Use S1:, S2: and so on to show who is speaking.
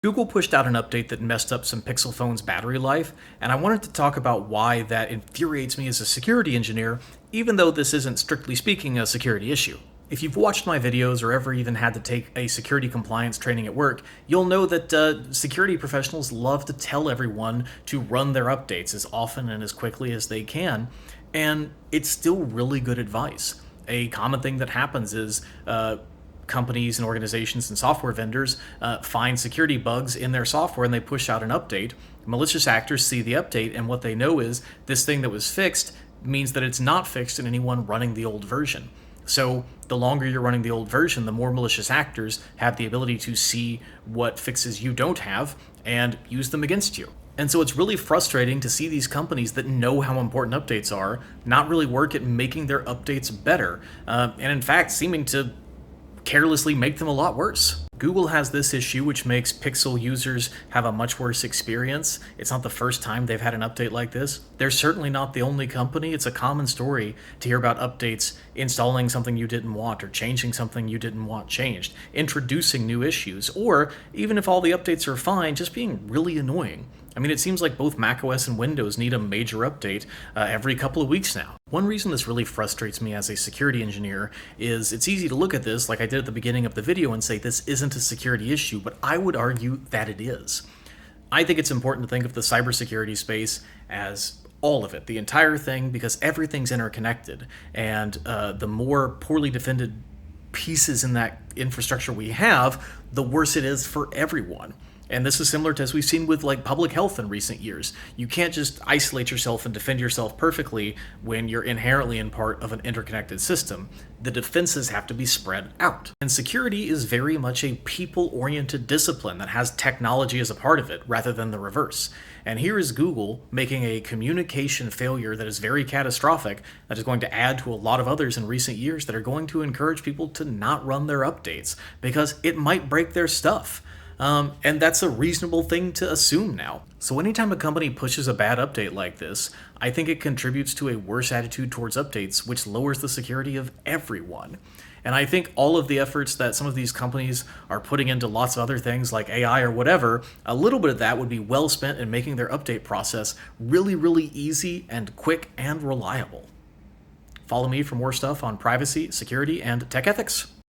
S1: Google pushed out an update that messed up some Pixel phones' battery life, and I wanted to talk about why that infuriates me as a security engineer, even though this isn't strictly speaking a security issue. If you've watched my videos or ever even had to take a security compliance training at work, you'll know that security professionals love to tell everyone to run their updates as often and as quickly as they can, and it's still really good advice. A common thing that happens is companies and organizations and software vendors find security bugs in their software and they push out an update. Malicious actors see the update, and what they know is this thing that was fixed means that it's not fixed in anyone running the old version. So the longer you're running the old version, the more malicious actors have the ability to see what fixes you don't have and use them against you. And so it's really frustrating to see these companies that know how important updates are not really work at making their updates better, and in fact seeming to carelessly make them a lot worse. Google has this issue which makes Pixel users have a much worse experience. It's not the first time they've had an update like this. They're certainly not the only company. It's a common story to hear about updates installing something you didn't want or changing something you didn't want changed, introducing new issues, or even if all the updates are fine, just being really annoying. I mean, it seems like both macOS and Windows need a major update every couple of weeks now. One reason this really frustrates me as a security engineer is it's easy to look at this like I did at the beginning of the video and say this isn't a security issue, but I would argue that it is. I think it's important to think of the cybersecurity space as all of it, the entire thing, because everything's interconnected, and the more poorly defended pieces in that infrastructure we have, the worse it is for everyone. And this is similar to as we've seen with like public health in recent years. You can't just isolate yourself and defend yourself perfectly when you're inherently in part of an interconnected system. The defenses have to be spread out. And security is very much a people-oriented discipline that has technology as a part of it rather than the reverse. And here is Google making a communication failure that is very catastrophic, that is going to add to a lot of others in recent years that are going to encourage people to not run their updates because it might break their stuff. And that's a reasonable thing to assume now. So anytime a company pushes a bad update like this, I think it contributes to a worse attitude towards updates, which lowers the security of everyone. And I think all of the efforts that some of these companies are putting into lots of other things like AI or whatever, a little bit of that would be well spent in making their update process really, really easy and quick and reliable. Follow me for more stuff on privacy, security, and tech ethics.